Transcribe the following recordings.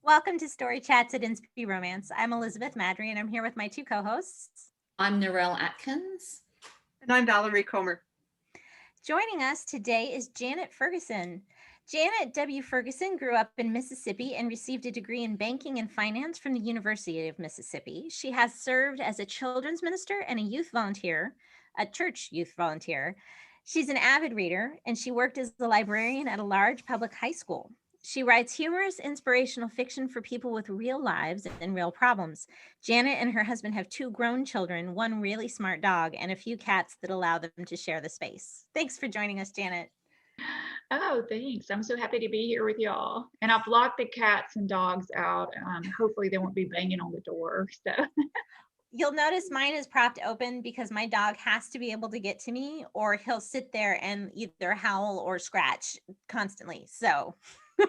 Welcome to Story Chats at Inspy Romance. I'm Elizabeth Maddrey, and I'm here with my two co-hosts. I'm Narelle Atkins. And I'm Valerie Comer. Joining us today is Janet Ferguson. Janet W. Ferguson grew up in Mississippi and received a degree in banking and finance from the University of Mississippi. She has served as a children's minister and a church youth volunteer. She's an avid reader, and she worked as a librarian at a large public high school. She writes humorous, inspirational fiction for people with real lives and real problems. Janet and her husband have two grown children, one really smart dog, and a few cats that allow them to share the space. Thanks for joining us, Janet. Oh, thanks. I'm so happy to be here with y'all. And I've locked the cats and dogs out. Hopefully they won't be banging on the door. So You'll notice mine is propped open because my dog has to be able to get to me, or he'll sit there and either howl or scratch constantly. So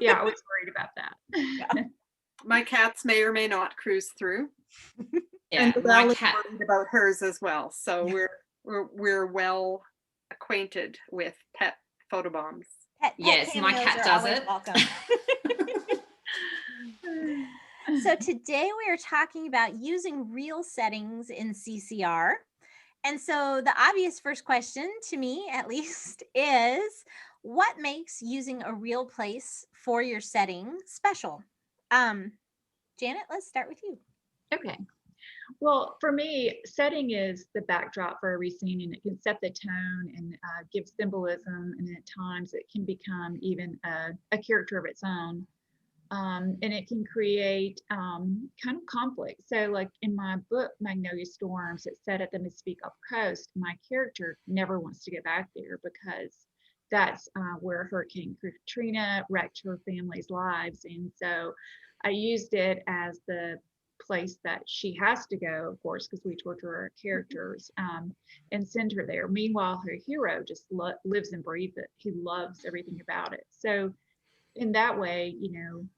yeah, I was worried about that. Yeah. My cats may or may not cruise through. Yeah, and my Val's cat. worried about hers as well. So we're well acquainted with pet photobombs. Yes, my cameos cat are does always it. welcome. So today we are talking about using real settings in CCR. And so the obvious first question to me, at least, is what makes using a real place for your setting special? Janet, let's start with you. Okay. Well, for me, setting is the backdrop for every scene, and it can set the tone and give symbolism. And at times it can become even a character of its own. And it can create kind of conflict. So like in my book, Magnolia Storms, it's set at the Mississippi Gulf Coast. My character never wants to get back there because that's where Hurricane Katrina wrecked her family's lives. And so I used it as the place that she has to go, of course, because we torture our characters and send her there. Meanwhile, her hero just lives and breathes it. He loves everything about it. So in that way,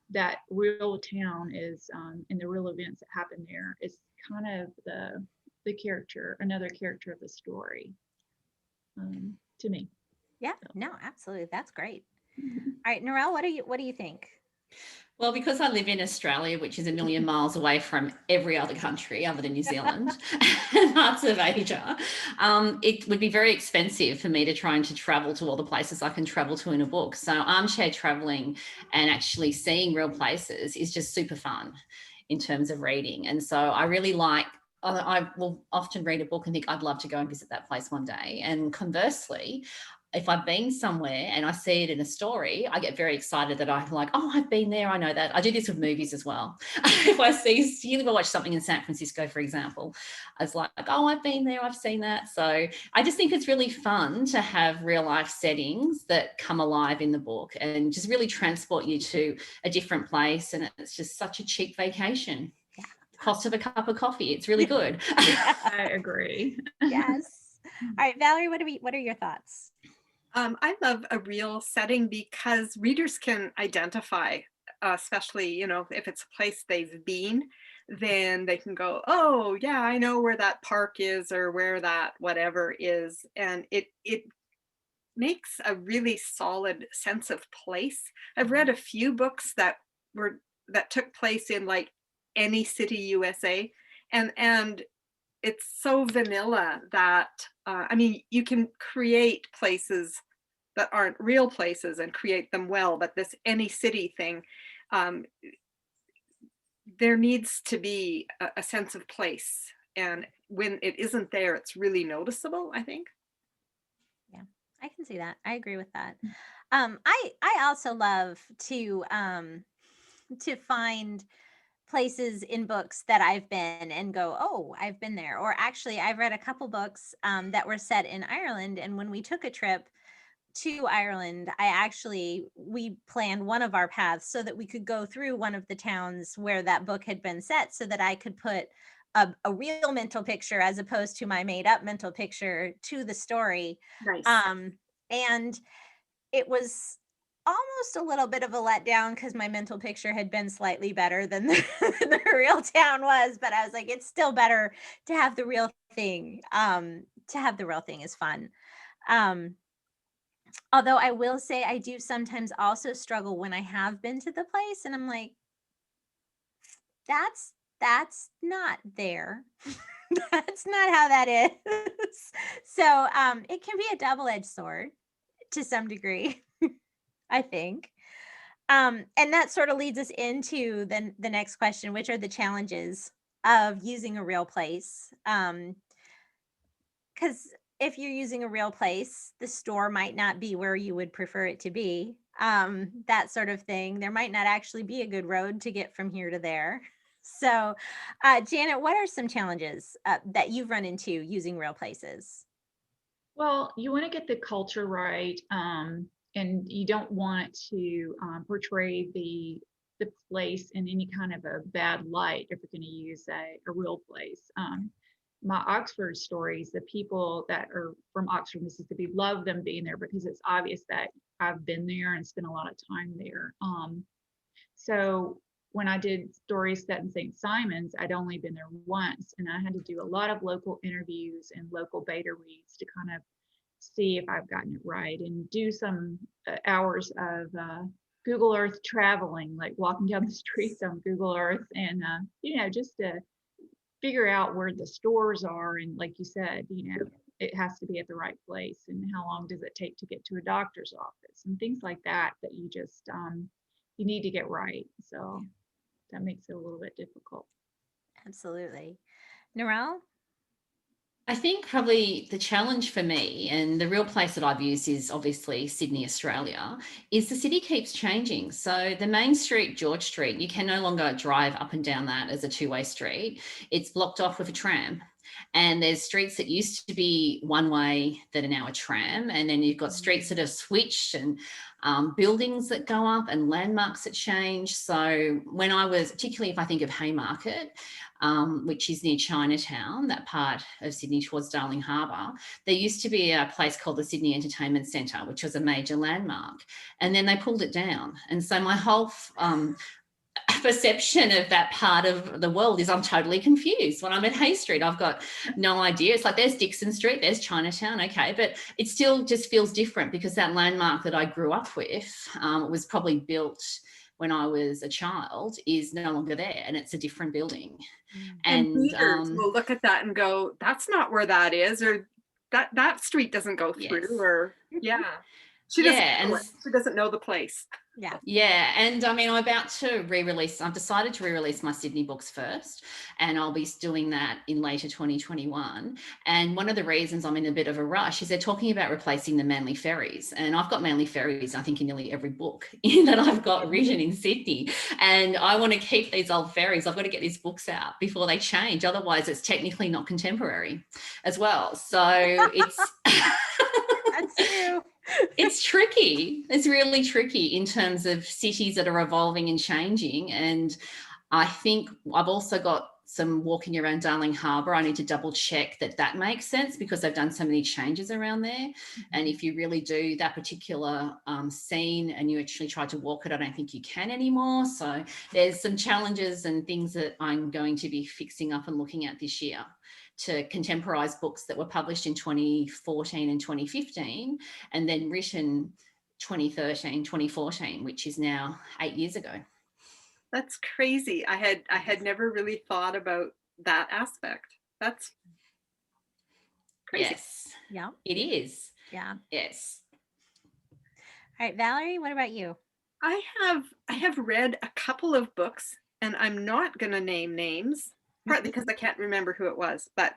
that real town is, and the real events that happen there is kind of the character, another character of the story, to me. Yeah, no, absolutely. That's great. All right, Narelle, what do you think? Well, because I live in Australia, which is a million miles away from every other country other than New Zealand and parts of Asia, it would be very expensive for me to try and to travel to all the places I can travel to in a book. So armchair traveling and actually seeing real places is just super fun in terms of reading. And so I really like, I will often read a book and think I'd love to go and visit that place one day. And conversely, if I've been somewhere and I see it in a story, I get very excited that I'm like, oh, I've been there. I know that. I do this with movies as well. If I watch something in San Francisco, for example, I was like, oh, I've been there. I've seen that. So I just think it's really fun to have real life settings that come alive in the book and just really transport you to a different place. And it's just such a cheap vacation. Yeah. Cost of a cup of coffee. It's really good. I agree. Yes. All right, Valerie, what are your thoughts? I love a real setting because readers can identify, especially, if it's a place they've been, then they can go, oh, yeah, I know where that park is or where that whatever is. And it makes a really solid sense of place. I've read a few books that took place in like any city USA, and it's so vanilla that you can create places that aren't real places and create them well, but this any city thing, there needs to be a sense of place, and when it isn't there, it's really noticeable, I think. Yeah, I can see that. I agree with that. I also love to find places in books that I've been and go, oh, I've been there. Or actually, I've read a couple books that were set in Ireland. And when we took a trip to Ireland, we planned one of our paths so that we could go through one of the towns where that book had been set so that I could put a real mental picture as opposed to my made up mental picture to the story. Nice. And it was almost a little bit of a letdown because my mental picture had been slightly better than the real town was, but I was like, it's still better to have the real thing. To have the real thing is fun. Although I will say I do sometimes also struggle when I have been to the place and I'm like, that's not there. That's not how that is. So it can be a double-edged sword to some degree, I think. And that sort of leads us into the next question, which are the challenges of using a real place. Because if you're using a real place, the store might not be where you would prefer it to be. That sort of thing. There might not actually be a good road to get from here to there. So, Janet, what are some challenges that you've run into using real places? Well, you want to get the culture right, and you don't want to portray the place in any kind of a bad light if you're going to use a real place. My Oxford stories, the people that are from Oxford, Mississippi, love them being there because it's obvious that I've been there and spent a lot of time there. So when I did stories set in St. Simon's, I'd only been there once, and I had to do a lot of local interviews and local beta reads to kind of see if I've gotten it right, and do some hours of Google Earth traveling, like walking down the streets on Google Earth, and just to figure out where the stores are, and like you said, it has to be at the right place, and how long does it take to get to a doctor's office, and things like that you just you need to get right. So that makes it a little bit difficult. Absolutely. Narelle? I think probably the challenge for me, and the real place that I've used is obviously Sydney, Australia, is the city keeps changing. So the main street, George Street, you can no longer drive up and down that as a two-way street. It's blocked off with a tram. And there's streets that used to be one way that are now a tram. And then you've got streets that are switched, and buildings that go up and landmarks that change. So when I was, particularly if I think of Haymarket, which is near Chinatown, that part of Sydney towards Darling Harbour, there used to be a place called the Sydney Entertainment Centre, which was a major landmark. And then they pulled it down. And so my whole perception of that part of the world is I'm totally confused. When I'm at Hay Street, I've got no idea. It's like there's Dixon Street, there's Chinatown, okay, but it still just feels different because that landmark that I grew up with was probably built when I was a child, is no longer there, and it's a different building. And readers will look at that and go, that's not where that is, or that street doesn't go through, yes. or she doesn't know the place. Yeah. And I mean, I've decided to re-release my Sydney books first, and I'll be doing that in later 2021. And one of the reasons I'm in a bit of a rush is they're talking about replacing the Manly ferries. And I've got Manly ferries, I think, in nearly every book that I've got written in Sydney. And I want to keep these old ferries. I've got to get these books out before they change. Otherwise, it's technically not contemporary as well. So it's... That's true. It's tricky. It's really tricky in terms of cities that are evolving and changing. And I think I've also got some walking around Darling Harbour. I need to double check that makes sense because they've done so many changes around there. And if you really do that particular scene and you actually try to walk it, I don't think you can anymore. So there's some challenges and things that I'm going to be fixing up and looking at this year to contemporize books that were published in 2014 and 2015 and then written 2013, 2014, which is now 8 years ago. That's crazy. I had never really thought about that aspect. That's crazy. Yes. Yeah. It is. Yeah. Yes. All right, Valerie, what about you? I have read a couple of books, and I'm not going to name names, partly because I can't remember who it was, but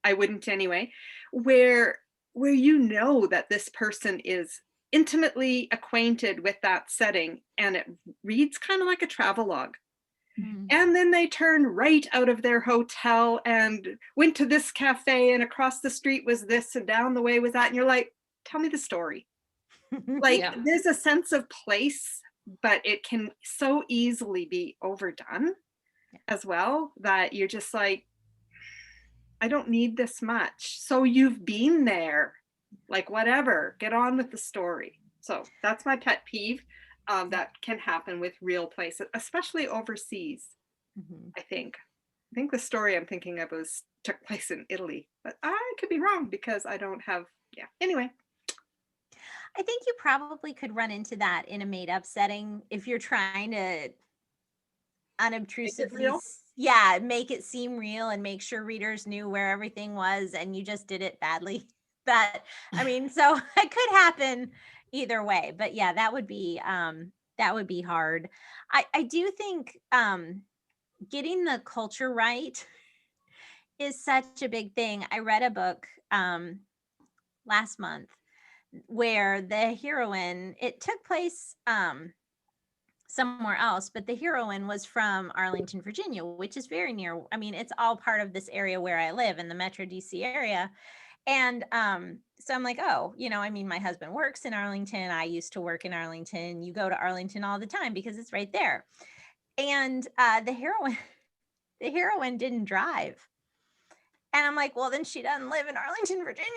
I wouldn't anyway, where that this person is intimately acquainted with that setting, and it reads kind of like a travelogue. And then they turned right out of their hotel and went to this cafe, and across the street was this, and down the way was that, and you're like, tell me the story. Like, there's a sense of place, but it can so easily be overdone as well, that you're just like, I don't need this much. So you've been there, like, whatever, get on with the story. So that's my pet peeve that can happen with real places, especially overseas. I think the story I'm thinking of took place in Italy, but I could be wrong because I don't have, anyway. I think you probably could run into that in a made up setting if you're trying to unobtrusively, real? make it seem real and make sure readers knew where everything was, and you just did it badly. So it could happen either way, but yeah, that would be hard. I do think getting the culture right is such a big thing. I read a book last month where the heroine, it took place somewhere else, but the heroine was from Arlington, Virginia, which is very near. I mean, it's all part of this area where I live in the Metro DC area. And so I'm like, oh, I mean, my husband works in Arlington. I used to work in Arlington. You go to Arlington all the time because it's right there. And the heroine didn't drive. And I'm like, well, then she doesn't live in Arlington, Virginia,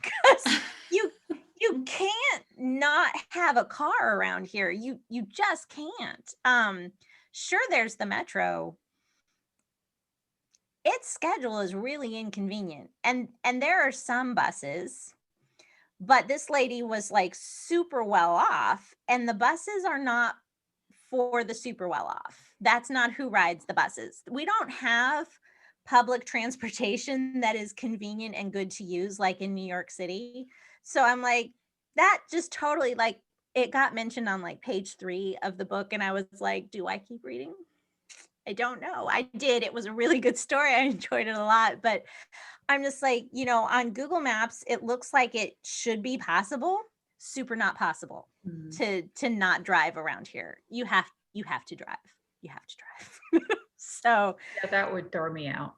because you can't not have a car around here. You just can't. Sure, there's the metro. Its schedule is really inconvenient, and there are some buses, but this lady was like super well off, and the buses are not for the super well off. That's not who rides the buses. We don't have public transportation that is convenient and good to use like in New York City. So I'm like, that just totally, like, it got mentioned on like page 3 of the book, and I was like, do I keep reading? I don't know. I did. It was a really good story. I enjoyed it a lot, but I'm just like, on Google Maps, it looks like it should be possible. Super not possible to not drive around here. You have to drive. You have to drive. So Yeah, that would throw me out.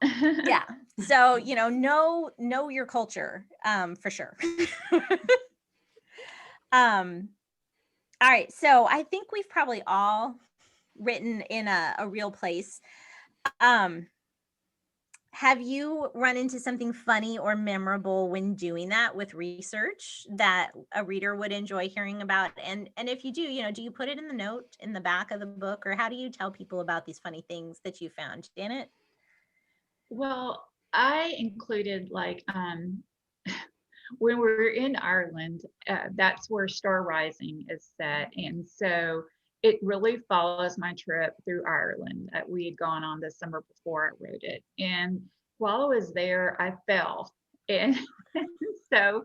yeah. So, know your culture, for sure. All right. So I think we've probably all written in a real place. Have you run into something funny or memorable when doing that with research that a reader would enjoy hearing about? And if you do, do you put it in the note in the back of the book, or how do you tell people about these funny things that you found, Janet? Well, I included when we're in Ireland, that's where Star Rising is set. And so it really follows my trip through Ireland that we had gone on the summer before I wrote it. And while I was there, I fell. And so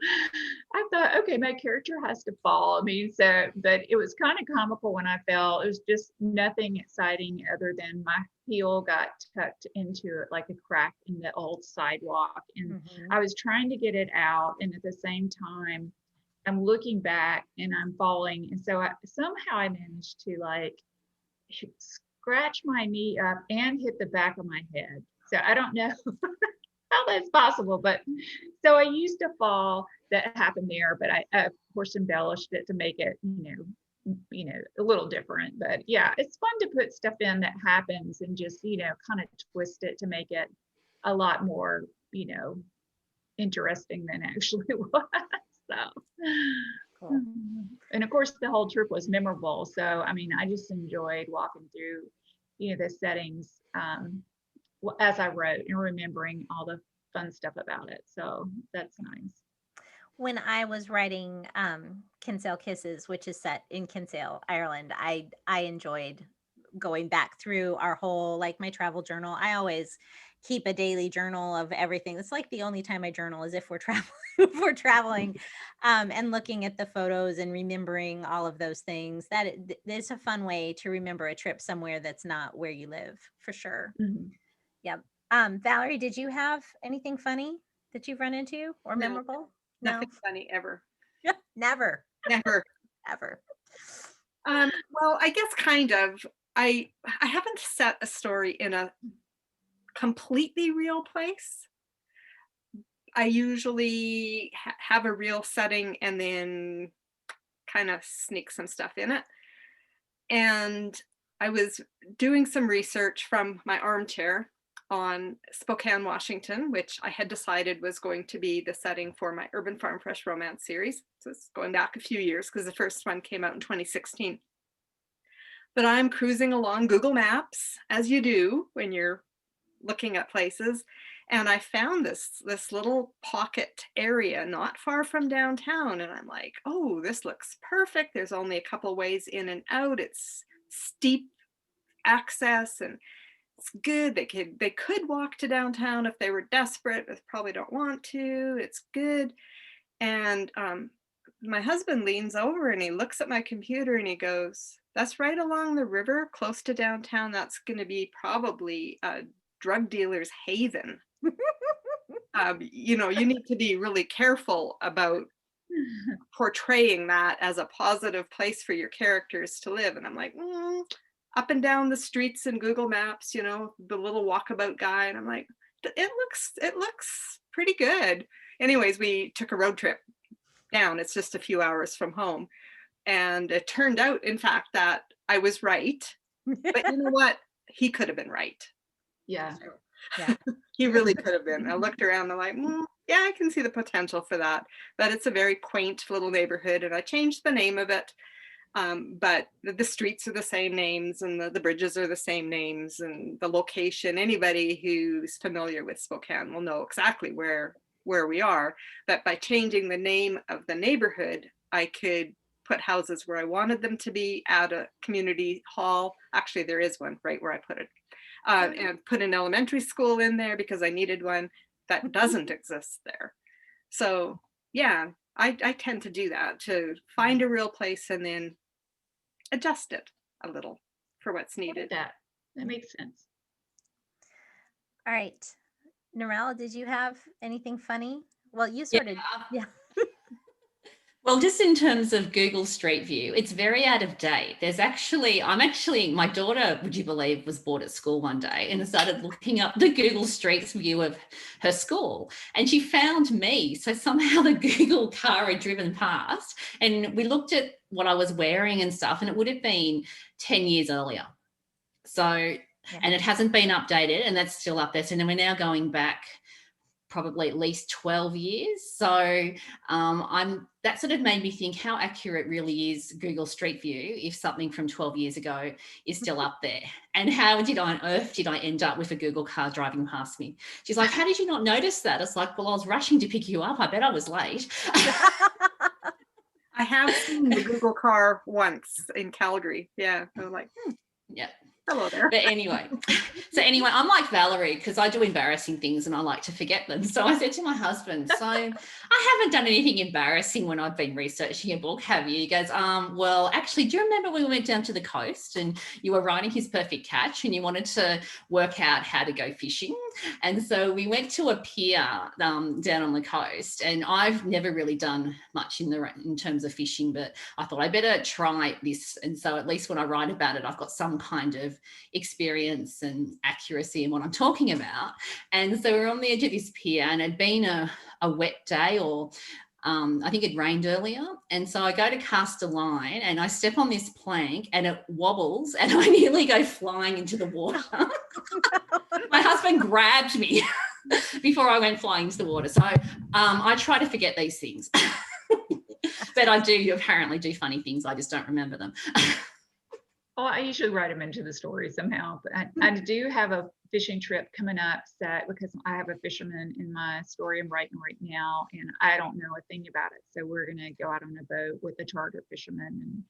I thought, okay, my character has to fall. I mean, but it was kind of comical when I fell. It was just nothing exciting other than my heel got tucked into it like a crack in the old sidewalk. And I was trying to get it out. And at the same time, I'm looking back and I'm falling. And so somehow I managed to scratch my knee up and hit the back of my head. So I don't know how that's possible, but so I used a fall that happened there, but I of course embellished it to make it, a little different. But yeah, it's fun to put stuff in that happens and just, kind of twist it to make it a lot more, interesting than it actually was. So, Cool. and of course the whole trip was memorable. So, I mean, I just enjoyed walking through, the settings as I wrote and remembering all the fun stuff about it. So that's nice. When I was writing Kinsale Kisses, which is set in Kinsale, Ireland, I enjoyed going back through our whole, my travel journal. I always keep a daily journal of everything. It's like the only time I journal is if we're traveling, and looking at the photos and remembering all of those things. It's a fun way to remember a trip somewhere that's not where you live, for sure. Yep. Valerie, did you have anything funny that you've run into or memorable? Nothing funny ever. Never. Never. Ever. Well, I guess kind of. I haven't set a story in a completely real place. I usually have a real setting and then kind of sneak some stuff in it. And I was doing some research from my armchair on Spokane, Washington, which I had decided was going to be the setting for my Urban Farm Fresh Romance series. So it's going back a few years because the first one came out in 2016. But I'm cruising along Google Maps, as you do when you're looking at places. And I found this little pocket area not far from downtown. And I'm like, oh, this looks perfect. There's only a couple ways in and out. It's steep access, and it's good. They could walk to downtown if they were desperate, but probably don't want to. It's good. And my husband leans over and he looks at my computer and he goes, "That's right along the river, close to downtown. That's going to be probably a drug dealer's haven." You know, you need to be really careful about portraying that as a positive place for your characters to live. And I'm like, up and down the streets in Google Maps, you know, the little walkabout guy. And I'm like, it looks pretty good. Anyways, we took a road trip down. It's just a few hours from home. And it turned out, in fact, that I was right. But you know what? He could have been right. Yeah. Yeah. He really could have been. I looked around and I'm like, yeah, I can see the potential for that. But it's a very quaint little neighborhood, and I changed the name of it. But the streets are the same names, and the bridges are the same names, and the location. Anybody who's familiar with Spokane will know exactly where we are. But by changing the name of the neighborhood, I could put houses where I wanted them to be at a community hall. Actually, there is one right where I put it. And put an elementary school in there because I needed one that doesn't exist there. So yeah, I tend to do that, to find a real place and then adjust it a little for what's needed. That makes sense. All right. Narelle, did you have anything funny? Well, you sort of, yeah. Well, just in terms of Google Street View, it's very out of date. My daughter, would you believe, was bored at school one day and started looking up the Google Streets View of her school, and she found me. So somehow the Google car had driven past, and we looked at what I was wearing and stuff, and it would have been 10 years earlier. So, and it hasn't been updated, and that's still up there. So then we're now going back probably at least 12 years. So that sort of made me think how accurate really is Google Street View if something from 12 years ago is still up there. And how on earth did I end up with a Google car driving past me? She's like, how did you not notice that? It's like, well, I was rushing to pick you up. I bet I was late. I have seen the Google car once in Calgary. Yeah, I'm like, yeah. Hello there. But anyway, I'm like Valerie, because I do embarrassing things and I like to forget them. So I said to my husband, so I haven't done anything embarrassing when I've been researching a book, have you? He goes, well, actually, do you remember when we went down to the coast and you were writing His Perfect Catch and you wanted to work out how to go fishing? And so we went to a pier down on the coast, and I've never really done much in terms of fishing, but I thought I better try this. And so at least when I write about it, I've got some kind of experience and accuracy in what I'm talking about. And so we're on the edge of this pier, and it'd been a wet day, or I think it rained earlier. And so I go to cast a line and I step on this plank and it wobbles and I nearly go flying into the water. My husband grabbed me before I went flying into the water. So I try to forget these things. But I do apparently do funny things. I just don't remember them. Well, I usually write them into the story somehow, but I do have a fishing trip coming up set because I have a fisherman in my story I'm writing right now, and I don't know a thing about it. So we're going to go out on a boat with a charter fisherman,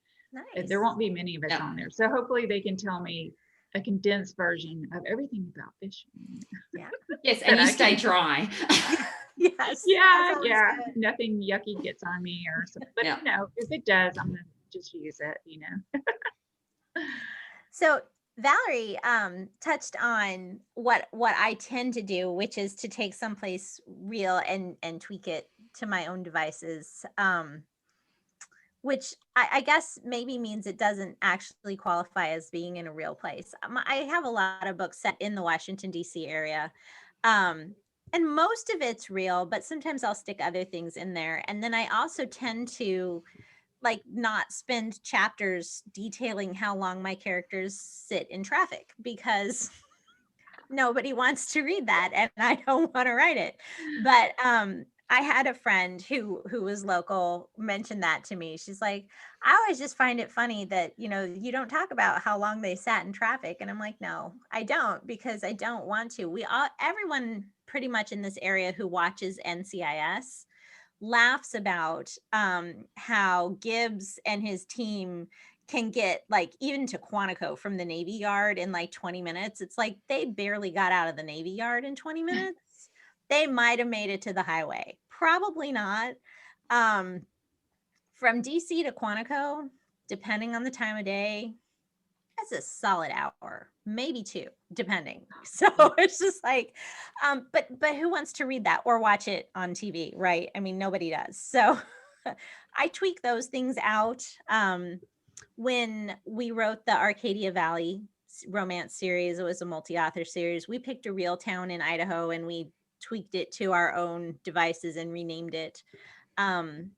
and there won't be many of us on there. So hopefully they can tell me a condensed version of everything about fishing. Yeah. Yes, and you stay dry. Yes. Yeah. Nothing yucky gets on me or something. But you know, if it does, I'm going to just use it, you know. So Valerie touched on what I tend to do, which is to take someplace real and tweak it to my own devices, which I guess maybe means it doesn't actually qualify as being in a real place. I have a lot of books set in the Washington, D.C. area, and most of it's real, but sometimes I'll stick other things in there. And then I also tend to not spend chapters detailing how long my characters sit in traffic, because nobody wants to read that and I don't want to write it. But I had a friend who was local mention that to me. She's like, I always just find it funny that, you don't talk about how long they sat in traffic. And I'm like, no, I don't, because I don't want to. Everyone pretty much in this area who watches NCIS laughs about how Gibbs and his team can get like even to Quantico from the Navy Yard in like 20 minutes. It's like they barely got out of the Navy Yard in 20 minutes. They might have made it to the highway. Probably not. From DC to Quantico, depending on the time of day, that's a solid hour, maybe 2, depending. So it's just like, but who wants to read that or watch it on TV, right? I mean, nobody does. So I tweak those things out. When we wrote the Arcadia Valley romance series, it was a multi-author series. We picked a real town in Idaho and we tweaked it to our own devices and renamed it. And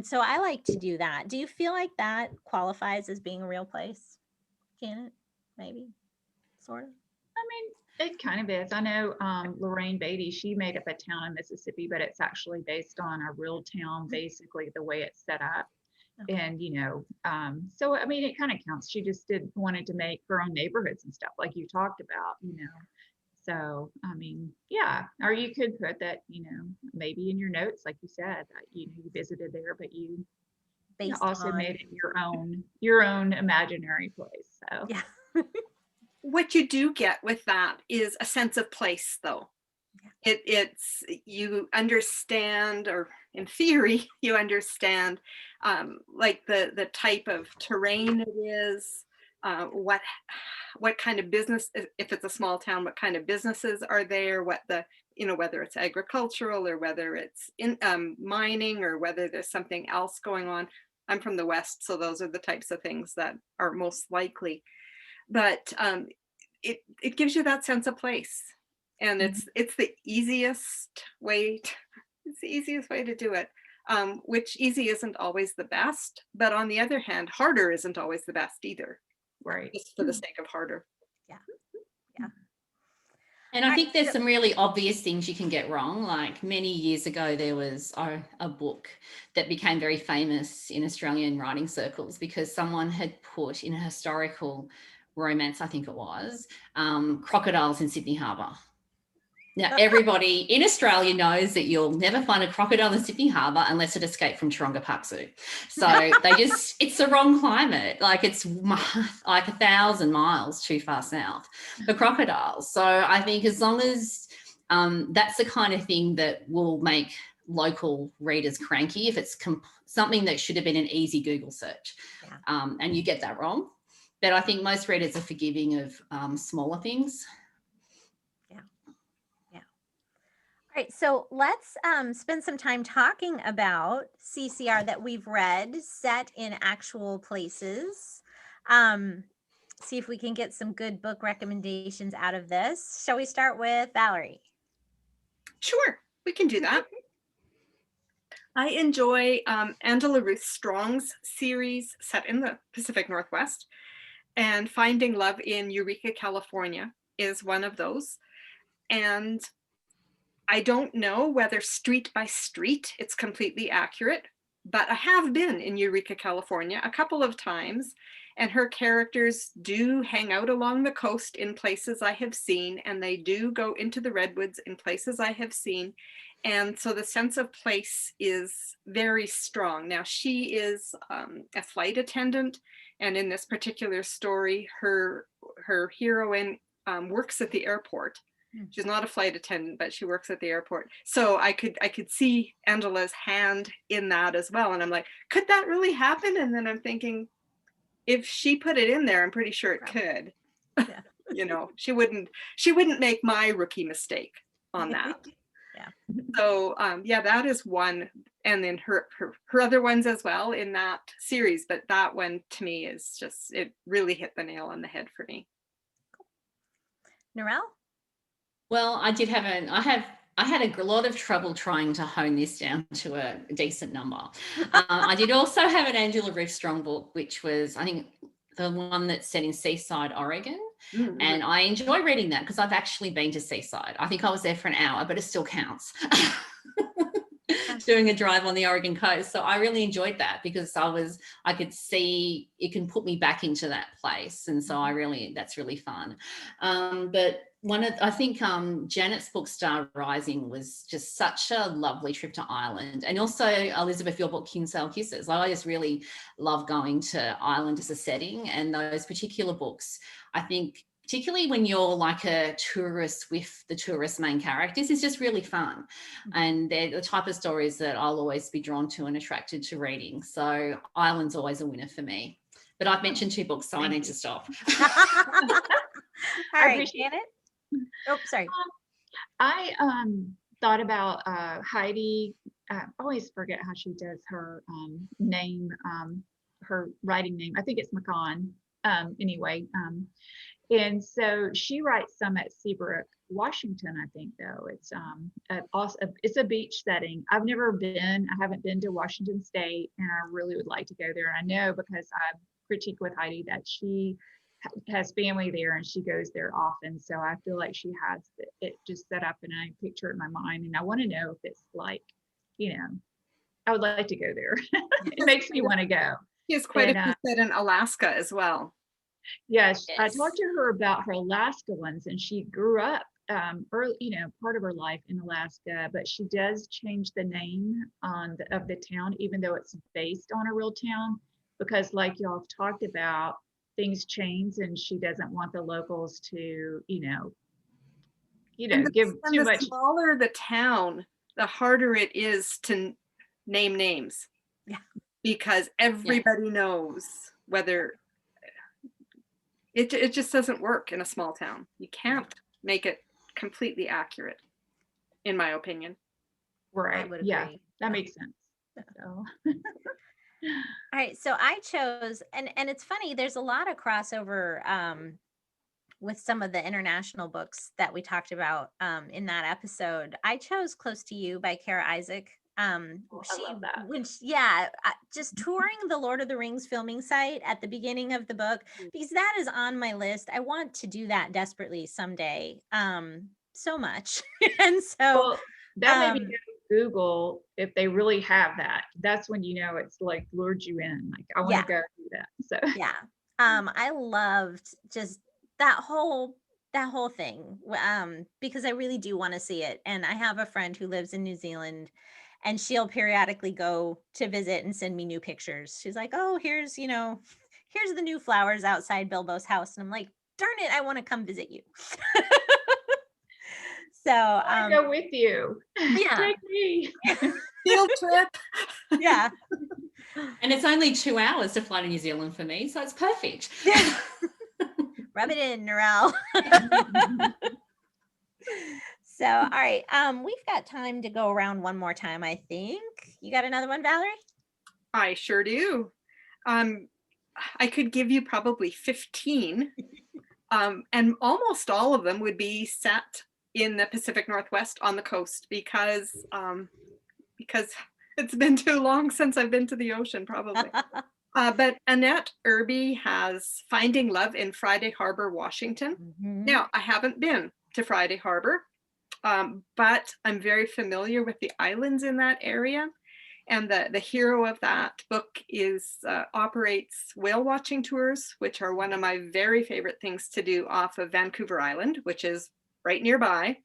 so I like to do that. Do you feel like that qualifies as being a real place, Janet? Maybe, sort of. I mean, it kind of is. I know Lorraine Beatty, she made up a town in Mississippi, but it's actually based on a real town, basically the way it's set up. Okay. And, so, I mean, it kind of counts. She just wanted to make her own neighborhoods and stuff like you talked about, So, I mean, yeah, or you could put that, maybe in your notes, like you said, that, you visited there, but you also made it your own imaginary place. So, yeah. What you do get with that is a sense of place, though. Yeah. It's you understand, or in theory, you understand like the type of terrain it is, what kind of business, if it's a small town, what kind of businesses are there, what the, whether it's agricultural or whether it's in mining or whether there's something else going on. I'm from the West, so those are the types of things that are most likely. But it gives you that sense of place, and it's the easiest way. It's the easiest way to do it. Which easy isn't always the best, but on the other hand, harder isn't always the best either. Right. Just for the sake of harder. Yeah. Yeah. And I think there's some really obvious things you can get wrong. Like many years ago, there was a book that became very famous in Australian writing circles because someone had put in a historical romance, I think it was, crocodiles in Sydney Harbour. Now, everybody in Australia knows that you'll never find a crocodile in Sydney Harbour unless it escaped from Taronga Park Zoo. So it's the wrong climate. Like it's like 1,000 miles too far south for crocodiles. So I think as long as that's the kind of thing that will make local readers cranky, if it's something that should have been an easy Google search, and you get that wrong. But I think most readers are forgiving of smaller things. All right, so let's spend some time talking about CCR that we've read set in actual places. See if we can get some good book recommendations out of this. Shall we start with Valerie? Sure, we can do that. I enjoy Angela Ruth Strong's series set in the Pacific Northwest, and Finding Love in Eureka, California is one of those. And I don't know whether street by street it's completely accurate, but I have been in Eureka, California a couple of times, and her characters do hang out along the coast in places I have seen, and they do go into the redwoods in places I have seen. And so the sense of place is very strong. Now, she is a flight attendant, and in this particular story, her heroine works at the airport. She's not a flight attendant, but she works at the airport. So I could see Angela's hand in that as well. And I'm like, could that really happen? And then I'm thinking, if she put it in there, I'm pretty sure it could. Yeah. She wouldn't make my rookie mistake on that. Yeah. So that is one. And then her other ones as well in that series. But that one to me is just, it really hit the nail on the head for me. Narelle? Well, I had a lot of trouble trying to hone this down to a decent number. I did also have an Angela Ruth Strong book, which was, I think, the one that's set in Seaside, Oregon. Mm-hmm. And I enjoy reading that because I've actually been to Seaside. I think I was there for an hour, but it still counts. doing a drive on the Oregon coast. So I really enjoyed that because I could see it can put me back into that place. And so that's really fun. But I think Janet's book Star Rising was just such a lovely trip to Ireland. And also Elizabeth, your book Kinsale Kisses. I just really love going to Ireland as a setting, and those particular books, I think, particularly when you're like a tourist with the tourist main characters, is just really fun. And they're the type of stories that I'll always be drawn to and attracted to reading. So Ireland's always a winner for me. But I've mentioned 2 books, so I need to stop. All right, Janet. Oh, sorry. I thought about Heidi. I always forget how she does her name, her writing name. I think it's McCahan. Anyway, and so she writes some at Seabrook, Washington. I think though it's a beach setting. I haven't been to Washington State, and I really would like to go there. And I know because I critique with Heidi that she has family there and she goes there often, so I feel like she has it just set up, and I picture it in my mind, and I want to know if it's like, I would like to go there. It makes me want to go. She has quite a few set in Alaska as well. Yes, I talked to her about her Alaska ones, and she grew up early, part of her life in Alaska, but she does change the name of the town, even though it's based on a real town, because like y'all have talked about, things change, and she doesn't want the locals to, give too much. The smaller the town, the harder it is to name names. Yeah. Because everybody knows whether it just doesn't work in a small town. You can't make it completely accurate, in my opinion. Right. I would yeah, agree. that makes sense. So. All right, so I chose, and it's funny, there's a lot of crossover with some of the international books that we talked about in that episode. I chose Close to You by Kara Isaac. I love that. Just touring the Lord of the Rings filming site at the beginning of the book, because that is on my list. I want to do that desperately someday, so much. And so that made me Google if they really have that. That's when it's like lured you in. Like I want to go do that. So I loved just that whole thing, because I really do want to see it. And I have a friend who lives in New Zealand, and she'll periodically go to visit and send me new pictures. She's like, oh, here's the new flowers outside Bilbo's house. And I'm like, darn it, I want to come visit you. So I'll go with you. Yeah. Take me. Field trip. Yeah. And it's only 2 hours to fly to New Zealand for me, so it's perfect. Rub it in, Narelle. So, all right. We've got time to go around one more time, I think. You got another one, Valerie? I sure do. I could give you probably 15. And almost all of them would be set in the Pacific Northwest on the coast, because it's been too long since I've been to the ocean, probably. But Annette Irby has Finding Love in Friday Harbor, Washington. Mm-hmm. Now, I haven't been to Friday Harbor, but I'm very familiar with the islands in that area. And the hero of that book operates whale watching tours, which are one of my very favorite things to do off of Vancouver Island, which is right nearby.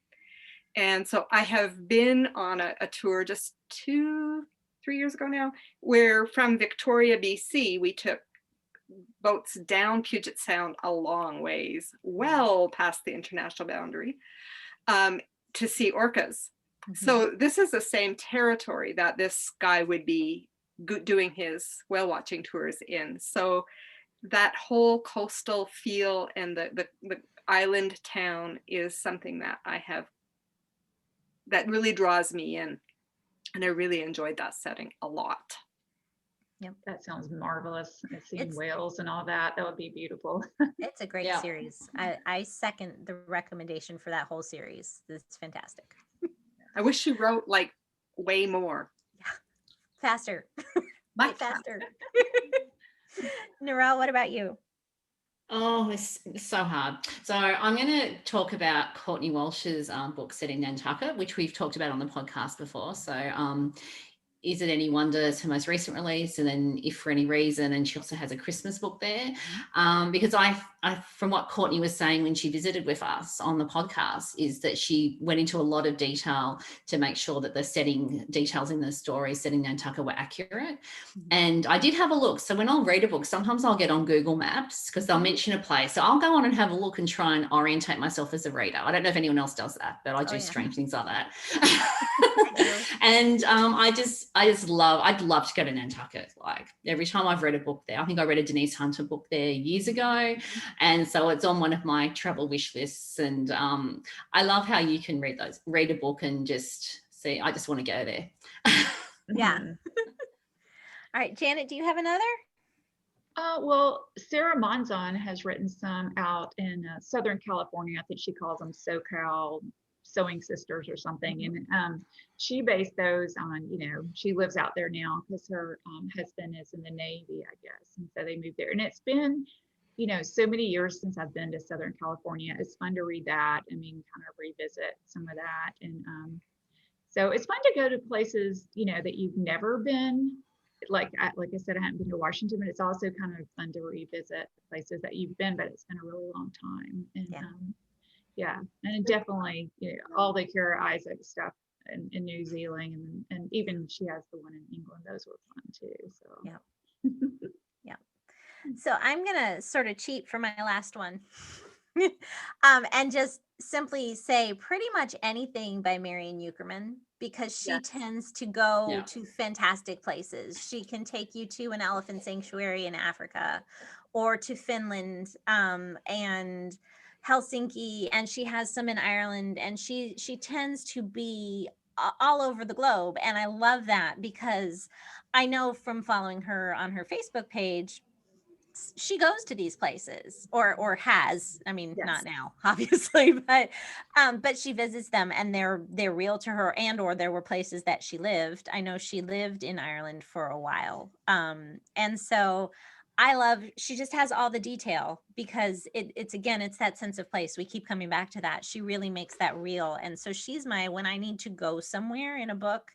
And so I have been on a tour just 2-3 years ago now, where from Victoria, BC, we took boats down Puget Sound a long ways, well past the international boundary, to see orcas. Mm-hmm. So this is the same territory that this guy would be doing his whale watching tours in. So that whole coastal feel and the island town is something that that really draws me in, and I really enjoyed that setting a lot. Yep, that sounds marvelous. Seeing whales and all that would be beautiful. It's a great series. I second the recommendation for that whole series. It's fantastic. I wish she wrote like way more. Yeah, faster. Much faster. Narelle, what about you? Oh, it's so hard. So I'm going to talk about Courtney Walsh's book set in Nantucket, which we've talked about on the podcast before. So Is It Any Wonder? It's her most recent release, and then If for Any Reason, and she also has a Christmas book there. Because I from what Courtney was saying when she visited with us on the podcast, is that she went into a lot of detail to make sure that the setting details in the story, setting Nantucket, were accurate. And I did have a look. So when I'll read a book, sometimes I'll get on Google Maps because they'll mention a place. So I'll go on and have a look and try and orientate myself as a reader. I don't know if anyone else does that, but I do strange things like that. And I'd love to go to Nantucket. Like every time I've read a book there, I think I read a Denise Hunter book there years ago. And so it's on one of my travel wish lists. And I love how you can read a book and just see, I just want to go there. Yeah. All right, Janet, do you have another? Well, Sarah Monzon has written some out in Southern California. I think she calls them SoCal Sewing Sisters or something. And she based those on, she lives out there now because her husband is in the Navy, I guess. And so they moved there. And it's been, so many years since I've been to Southern California. It's fun to read that. I mean, kind of revisit some of that. And so it's fun to go to places, that you've never been. Like I said, I haven't been to Washington, but it's also kind of fun to revisit places that you've been, but it's been a really long time. And and definitely, all the Kara Isaac stuff in New Zealand, and even she has the one in England. Those were fun too. So yeah. So I'm gonna sort of cheat for my last one, and just simply say pretty much anything by Marion Ueckermann, because she tends to go to fantastic places. She can take you to an elephant sanctuary in Africa, or to Finland, and Helsinki, and she has some in Ireland, and she tends to be all over the globe. And I love that because I know from following her on her Facebook page, she goes to these places or has, I mean, not now, obviously, but she visits them, and they're real to her, and or there were places that she lived. I know she lived in Ireland for a while. And so she just has all the detail, because it's that sense of place. We keep coming back to that. She really makes that real. And so she's when I need to go somewhere in a book,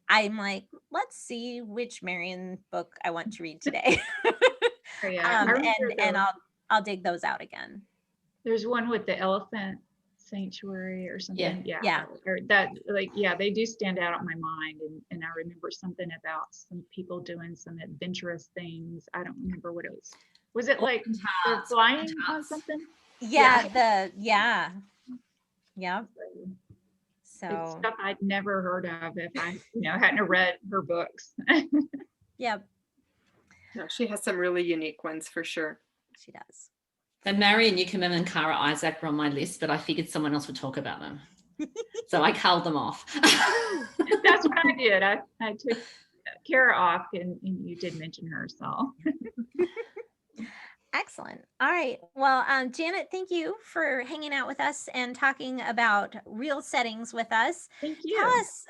I'm like, let's see which Marion book I want to read today. And I'll dig those out again. There's one with the elephant sanctuary or something. Yeah. Or that, they do stand out on my mind. And I remember something about some people doing some adventurous things. I don't remember what it was. Was it like they're flying on something? Yeah. So it's stuff I'd never heard of if I, hadn't read her books. Yep. No, she has some really unique ones for sure. She does. So Marion Ueckermann and Kara Isaac were on my list, but I figured someone else would talk about them. So I culled them off. That's what I did. I took Kara off, and you did mention her, so. Excellent. All right. Well, Janet, thank you for hanging out with us and talking about real settings with us. Thank you. Tell us,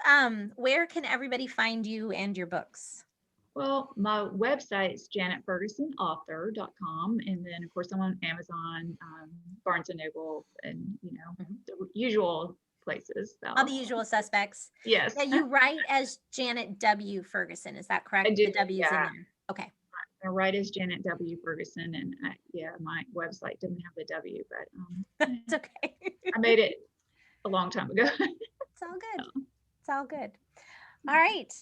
where can everybody find you and your books? Well, my website is janetfergusonauthor.com. And then, of course, I'm on Amazon, Barnes & Noble, and, the usual places. So. All the usual suspects. Yes. Yeah, you write as Janet W. Ferguson. Is that correct? I do. The W's in there. Okay. I write as Janet W. Ferguson. And my website didn't have the W, but that's okay. I made it a long time ago. It's all good. It's all good. All right.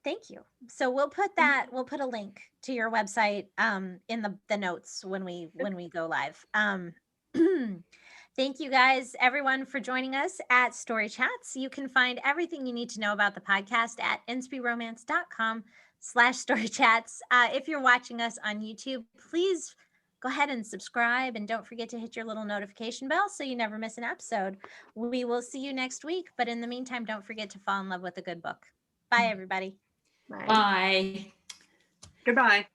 Thank you. So we'll put a link to your website in the notes when we go live. Thank you guys, everyone, for joining us at Story Chats. You can find everything you need to know about the podcast at inspiromance.com/storychats. If you're watching us on YouTube, please go ahead and subscribe, and don't forget to hit your little notification bell so you never miss an episode. We will see you next week, but in the meantime, don't forget to fall in love with a good book. Bye, everybody. Bye. Goodbye.